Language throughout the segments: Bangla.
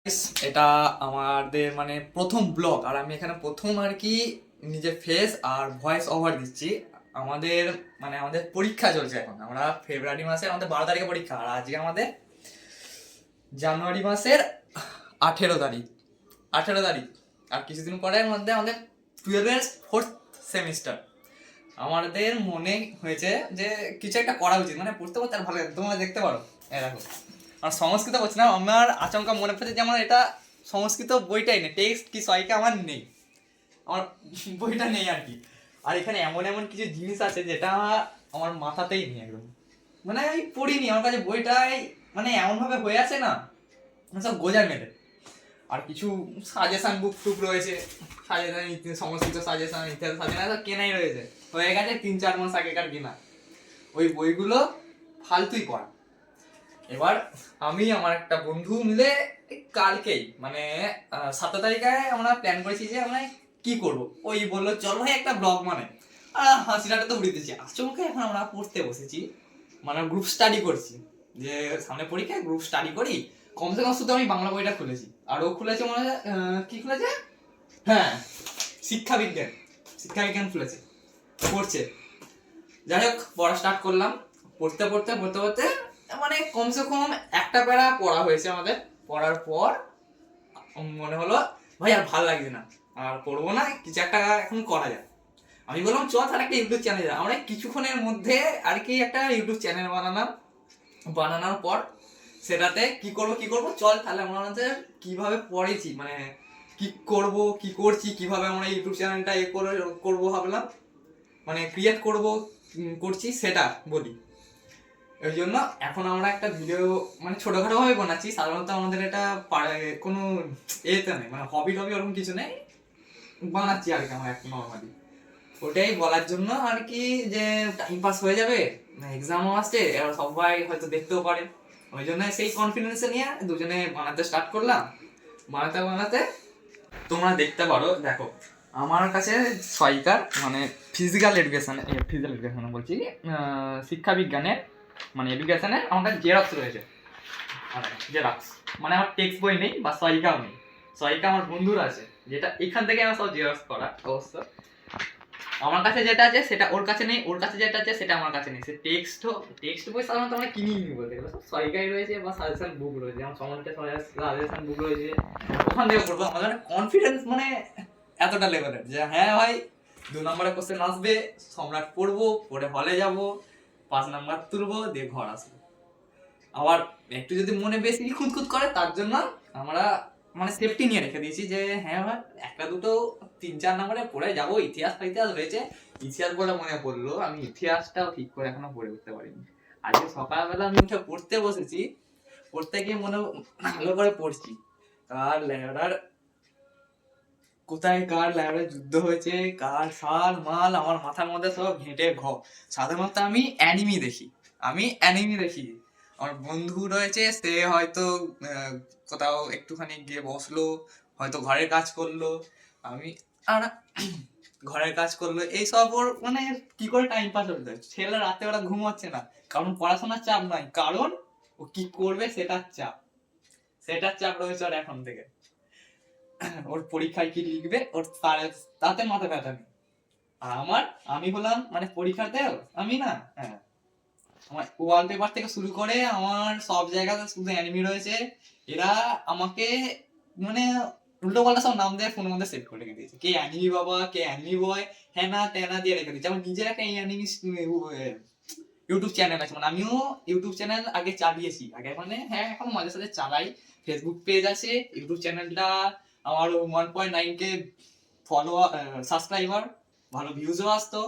Guys, এটা আমাদের মানে প্রথম ব্লগ, আর আমি এখানে প্রথম আর কি নিজের ফেস আর ভয়েস ওভার দিচ্ছি। আমাদের আমাদের পরীক্ষা চলছে এখন। আমরা ফেব্রুয়ারি মাসের আমাদের 12 তারিখে পরীক্ষা, আর আজকে আমাদের জানুয়ারি মাসের 18 তারিখ। 18 তারিখ আর কিছুদিন পরের মধ্যে আমাদের 12-এর 4th সেমিস্টার। আমাদের মনে হয়েছে যে কিছু একটা করা উচিত, মানে পড়তে পড়তে আর ভালো লাগে। তোমরা দেখতে পারো, দেখো আর সংস্কৃত করছিলাম, আমার আচমকা মনে পড়েছে যে আমার এটা সংস্কৃত বইটাই নেই, টেক্সট কি সহায়িকা আমার নেই, আমার বইটা নেই আর কি। আর এখানে এমন এমন কিছু জিনিস আছে যেটা আমার মাথাতেই নেই একদম, মানে আমি পড়িনি। আমার কাছে বইটাই মানে এমন ভাবে হয়ে আছে না, সব গোজার মেলে। আর কিছু সাজেশন বুক টুক রয়েছে, সাজেশন সংস্কৃত সাজেশন, ইতিহাস সাজেশন সব কেনাই রয়েছে, হয়ে গেছে 3-4 মাস আগেকার কেনা। ওই বইগুলো ফালতুই পড়া। এবার আমি আমার একটা বন্ধু মিলে কালকেই মানে 7 তারিখে আমরা প্ল্যান করেছি যে আমরা কি করব। ওই বললো চল ভাই একটা ব্লগ, মানে হাসিটাটা তো উড়িয়ে দিচ্ছি। আচমকা এখন আমরা পড়তে বসেছি, মানে গ্রুপ স্টাডি করছি, যে সামনে পরীক্ষায় গ্রুপ স্টাডি করি। কমসে কম শুধু আমি বাংলা বইটা খুলেছি, আর ও খুলেছে মনে হয় কি খুলেছে, হ্যাঁ শিক্ষাবিজ্ঞান, শিক্ষাবিজ্ঞান খুলেছে, পড়ছে। যাই হোক পড়া স্টার্ট করলাম, পড়তে পড়তে পড়তে পড়তে মানে কমসে কম একটা প্যারা পড়া হয়েছে আমাদের। পড়ার পর মনে হলো ভাই আর ভালো লাগছে না, আর পড়বো না, কিছু একটা এখন করা যায়। আমি বললাম চল তাহলে একটা ইউটিউব চ্যানেল। আমরা কিছুক্ষণের মধ্যে আর কি একটা ইউটিউব চ্যানেল বানানোর পর সেটাতে কি করব চল তাহলে আমরা হচ্ছে কিভাবে পড়েছি, মানে কি করব কি করছি, কিভাবে আমরা ইউটিউব চ্যানেলটা করবো ভাবলাম, মানে ক্রিয়েট করছি সেটা বলি। ওই জন্য এখন আমরা একটা ভিডিও মানে ছোটখাটো ভাবে বানাচ্ছি। সাধারণত আমাদের এটা কোনো এতে নেই, মানে হবি টবি ওরকম কিছু নেই, বানাচ্ছি আর কি আমরা একটা নর্মালি। ওটাই বলার জন্য আর কি, যে টাইম পাস হয়ে যাবে, এক্সামও আসছে, এবার সবাই হয়তো দেখতেও পারে। ওই জন্য সেই কনফিডেন্সে নিয়ে দুজনে বানাতে স্টার্ট করলাম। বানাতে বানাতে তোমরা দেখতে পারো, দেখো আমার কাছে সহায়িকার মানে ফিজিক্যাল এডুকেশন বলছি, শিক্ষা বিজ্ঞানের মানে এডুকেশনের আমার কাছে জেরক্স রয়েছে, মানে জেরক্স, মানে আমার টেক্সট বই নেই বা সহায়িকাও নেই। সহায়িকা আমার বন্ধুর আছে, যেটা এখান থেকে আমার সব জেরক্স করা অবশ্য। আমার কাছে যেটা আছে সেটা ওর কাছে নেই, ওর কাছে যেটা আছে সেটা আমার কাছে নেই। সে টেক্সট বই সাধারণত আমরা কিনিয়ে নিই বলতে গেলে, সব সহায়িকাই রয়েছে বা সাজেশন বুক রয়েছে, যেমন সমাজের সাজেশন বুক রয়েছে, ওখান থেকে পড়বো। আমাদের কনফিডেন্স মানে এতটা লেভেলের যে হ্যাঁ ভাই 2 নম্বরে কোশ্চেন আসবে, সম্রাট পড়বো, পড়ে হলে যাব, 5 নাম্বার তুলবো, দিয়ে ঘর আসবো। আবার একটু যদি মনে বেশি খুঁতখুত করে তার জন্য আমরা মানে সেফটি নিয়ে রেখে দিয়েছি, যে হ্যাঁ ভাই একটা দুটো 3-4 নম্বরে পড়ে যাবো। ইতিহাস রয়েছে, ইতিহাস বলে মনে পড়লো আমি ইতিহাসটাও ঠিক করে এখনো পড়ে উঠতে পারিনি। আজকে সকালবেলা আমি উঠে পড়তে বসেছি, পড়তে গিয়ে মনে ভালো করে পড়ছি, কার লেখাটার কোথায় কার ল্যাবে যুদ্ধ হয়েছে, কার সাল মাল আমার মাথার মধ্যে সব ঘেঁটে সাধারণত আমি অ্যানিমি দেখি। আমার বন্ধু রয়েছে, সে হয়তো কোথাও একটুখানি গিয়ে বসলো, হয়তো ঘরের কাজ করলো। আমি আর ঘরের কাজ করলো, এইসব ওর মানে কি করে টাইম পাস হতে দেয়। ছেলে রাতে ওরা ঘুমোচ্ছে না, কারণ পড়াশোনার চাপ নয়, কারণ ও কি করবে সেটার চাপ রয়েছে ওর এখন থেকে। ওর পরীক্ষায় কি লিখবে ওর তাতে মাথা ব্যথা নেই। আর আমি হলাম মানে পরীক্ষাতেও আমি না, হ্যাঁ আমার ওয়ালপেপার থেকে শুরু করে আমার সব জায়গাতে শুধু অ্যানিমি রয়েছে। এরা আমাকে মানে উল্টো পাল্টা সব নাম দিয়ে ফোনের মধ্যে সেভ করে রেখে দিয়েছে, কে অ্যানিমি বাবা, কে অ্যানিমি বয়, হ্যানা ত্যানা দিয়ে রেখে দিয়েছে। আমার নিজের একটা অ্যানিমি ইউটিউব চ্যানেল আছে, মানে আমিও ইউটিউব চ্যানেল আগে চালিয়েছি, আগে মানে হ্যাঁ এখন মাঝে সাঝে চালাই। ফেসবুক পেজ আছে, ইউটিউব চ্যানেলটা আমার 1.9K ফলোয়ার, সাবস্ক্রাইবার, ভালো ভিউজও আসতো।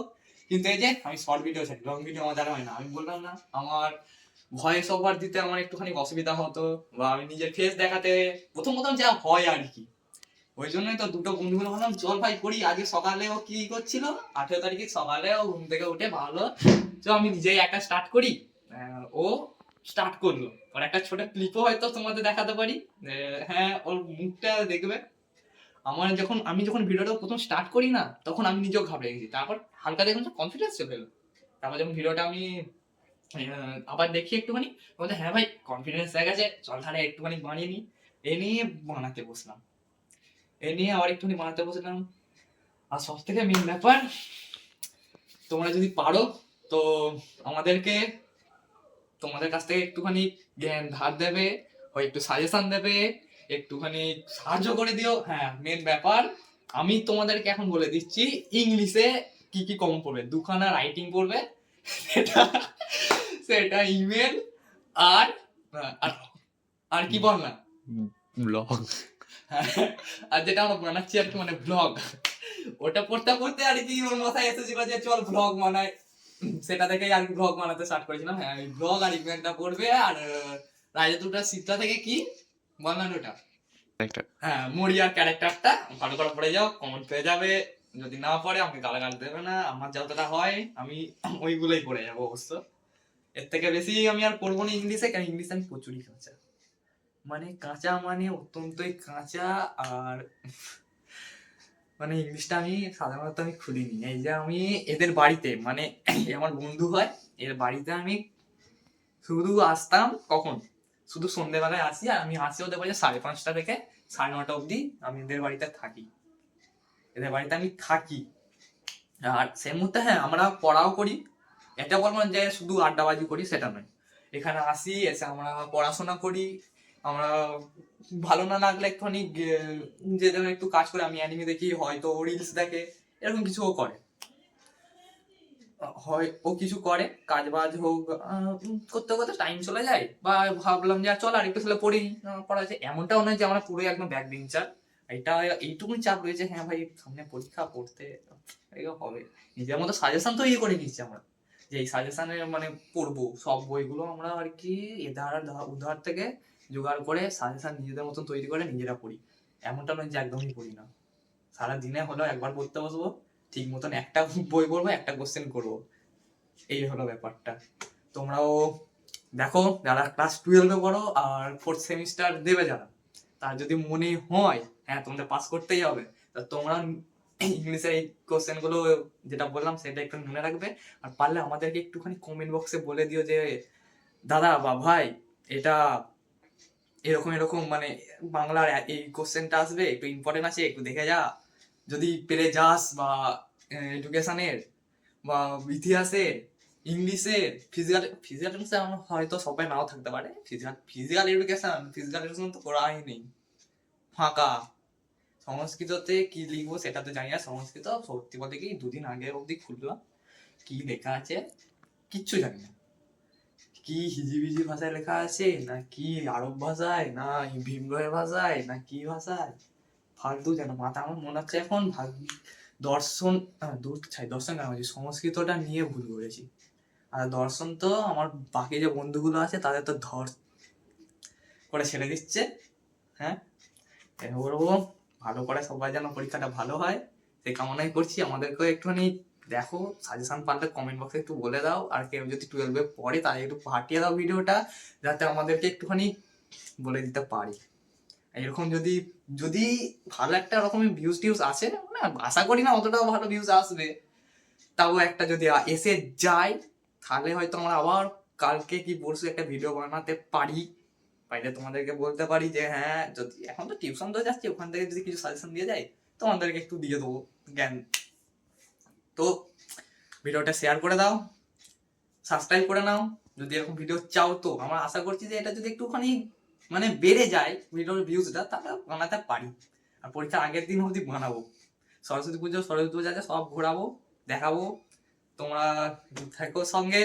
কিন্তু এই যে আমি শর্ট ভিডিও ছাড়ি, লং ভিডিও আমার দ্বারা হয় না। আমি বললাম না, আমার ভয়েস ওভার দিতে আমার একটুখানি অসুবিধা হতো, বা আমি নিজের ফেস দেখাতে প্রথম প্রথম যা হয় আর কি। ওই জন্যই তো দুটো বন্ধু মিলে ভাবলাম চল ভাই করি। আজকে সকালে ও কি করছিল, 18 তারিখে সকালে ও ঘুম থেকে উঠে ভালো তো আমি নিজেই একটা স্টার্ট করি। ও স্টার্ট করলো, ওর একটা ছোট ক্লিপও হয়তো তোমাদের দেখাতে পারি, হ্যাঁ ওর মুখটা দেখবে। আমি যখন ভিডিওটা প্রথম স্টার্ট করি না, তখন আমি নিজেও ঘাবড়ে গেছি। তারপর হালকা দেখুন কনফিডেন্স চলে এলো। তারপর যখন ভিডিওটা আমি আবার দেখি একটুখানি, বলতে হ্যাঁ ভাই কনফিডেন্স হয়ে গেছে, চল তাহলে একটুখানি বানিয়ে নি। এ নিয়ে বানাতে বসলাম, এ নিয়ে আবার একটুখানি বানাতে বসলাম। আর সব থেকে মেন ব্যাপার, তোমরা যদি পারো তো আমাদেরকে তোমাদের কাছ থেকে একটুখানি জ্ঞান ধার দেবে, হয় একটু সাজেশন দেবে, একটুখানি সাহায্য করে দিও। হ্যাঁ, মেন ব্যাপার আমি তোমাদেরকে এখন বলে দিচ্ছি, ইংলিশে কি কি কম পড়বে, দুখানা রাইটিং পড়বে, সেটা সেটা ইমেল আর আর আর কি বল না, ব্লগ। আর যেটা আমরা বানাচ্ছি আর কি, মানে ব্লগ, ওটা পড়তে পড়তে আর কি ওর মাথায় এসেছিল যে চল ব্লগ বানাই, সেটা থেকেই আর কি ব্লগ বানাতে স্টার্ট করেছিলাম। হ্যাঁ, ব্লগ আর ইভেন্টটা পড়বে। আর রাজা সিটটা থেকে কি বললাম ওটা, হ্যাঁ মরিয়ার ক্যারেক্টারটা ভালো করে পড়ে যাও, কমেন্ট পেয়ে যাবে। যদি না পড়ে আমাকে গালাগাল দেবে না, আমার যতটা হয় আমি ওইগুলোই পড়ে যাবো অবশ্য। এর থেকে বেশি আমি আর পড়বো না ইংলিশে, কারণ ইংলিশে আমি প্রচুরই কাঁচা, মানে কাঁচা মানে অত্যন্তই কাঁচা। আর মানে ইংলিশটা আমি সাধারণত আমি খুলিনি। এই যে আমি এদের বাড়িতে, মানে আমার বন্ধু হয়, এর বাড়িতে আমি শুধু আসতাম কখন, শুধু সন্ধ্যেবেলায় আসি। আর আমি আসি ওদের বাড়িতে 5:30 থেকে 9:30 অবধি আমি এদের বাড়িতে থাকি, এদের বাড়িতে আমি থাকি। আর সেই মুহূর্তে হ্যাঁ আমরা পড়াও করি, এটা বলবো না যে শুধু আড্ডাবাজি করি, সেটা নয়। এখানে আসি, এসে আমরা পড়াশোনা করি। আমরা ভালো না লাগলে একটুখানি যে যেন একটু কাজ করে, আমি অ্যানিমে দেখি, হয়তো রিলস দেখে, এরকম কিছু ও করে, হয় ও কিছু করে কাজ বাজ হোক, করতে করতে টাইম চলে যায়। বা ভাবলাম যে চল আর একটু তাহলে পড়ি, পড়া যায়, এমনটাও নয় যে আমরা পুরো একদম ব্যাক বেঞ্চার। এটা এইটুকুনি চাপ রয়েছে, হ্যাঁ ভাই সামনে পরীক্ষা, পড়তে হবে। নিজের মতো সাজেশন তৈরি করে নিচ্ছি আমরা, যে এই সাজেশনে মানে পড়বো সব বইগুলো আমরা আর কি এধার উধার থেকে জোগাড় করে সাজেশন নিজেদের মতন তৈরি করে নিজেরা পড়ি। এমনটা নয় যে একদমই পড়ি না, সারা দিনে হলো একবার পড়তে বসবো, ঠিক মতন একটা বই পড়বো, একটা কোশ্চেন করবো, এই হলো ব্যাপারটা। তোমরাও দেখো, যারা ক্লাস 12-এ পড়ো আর 4th সেমিস্টার দেবে যারা, তার যদি মনে হয় হ্যাঁ তোমাদের পাস করতেই হবে, তা তোমরা ইংলিশের এই কোশ্চেন গুলো যেটা বললাম সেটা একটু মনে রাখবে। আর পারলে আমাদেরকে একটুখানি কমেন্ট বক্সে বলে দিও যে দাদা বা ভাই এটা এরকম এরকম, মানে বাংলার এই কোশ্চেনটা আসবে, একটু ইম্পর্টেন্ট আছে, একটু দেখে যা, যদি পেরে যাস। বা এডুকেশনের বা ইতিহাসের, ইংলিশের, ফিজিক্যাল হয়তো সবাই নাও থাকতে পারে, ফিজিক্যাল এডুকেশন তো করাই নেই, ফাঁকা। সংস্কৃততে কি লিখবো সেটা তো জানি না, সংস্কৃত সত্যি বলতে কি 2 দিন আগে অব্দি খুললাম, কি লেখা আছে কিচ্ছু জানি না, কি হিজিবিজি ভাষায় লেখা আছে, না কি আরব ভাষায়, না ভিমরয় ভাষায়, না কি ভাষায়, ফালতু যেন মাথা। আমার মনে হচ্ছে এখন দর্শন, দর্শন কেন বলছি, সংস্কৃতটা নিয়ে ভুল করেছি। আর দর্শন তো আমার বাকি যে বন্ধুগুলো আছে তাদের তো ধর করে ছেড়ে দিচ্ছে। হ্যাঁ, বলবো ভালো করে সবাই যেন পরীক্ষাটা ভালো হয়, সেই কামনাই করছি। আমাদেরকেও একটুখানি দেখো, সাজেশন পারলে কমেন্ট বক্সে একটু বলে দাও। আর কেউ যদি 12-এ পড়ে তাদের একটু পাঠিয়ে দাও ভিডিওটা, যাতে আমাদেরকে একটুখানি বলে দিতে পারি। এরকম যদি যদি ভালো একটা রকমের ভিউজ টিউজ আসে, মানে আশা করি না অতটাও ভালো ভিউজ আসবে, তাও একটা যদি এসে যায়, তাহলে হয়তো আমরা আবার কালকে কি পরশু একটা ভিডিও বানাতে পারি। বাইরে তোমাদেরকে বলতে পারি যে হ্যাঁ, যদি এখন তো টিউশন তো যাচ্ছি, ওখান থেকে যদি কিছু সাজেশন দিয়ে যায় তোমাদেরকে একটু দিয়ে দেবো জ্ঞান। তো ভিডিওটা শেয়ার করে দাও, সাবস্ক্রাইব করে নাও যদি এরকম ভিডিও চাও। তো আমরা আশা করছি যে এটা যদি একটুখানি মানে বেড়ে যায় ভিডিওর ভিউজটা, তাহলে বানাতে পারি। আর পরীক্ষার আগের দিন অবধি বানাবো, সরস্বতী পুজো সব ঘোরাবো, দেখাবো। তোমরা থাকো সঙ্গে।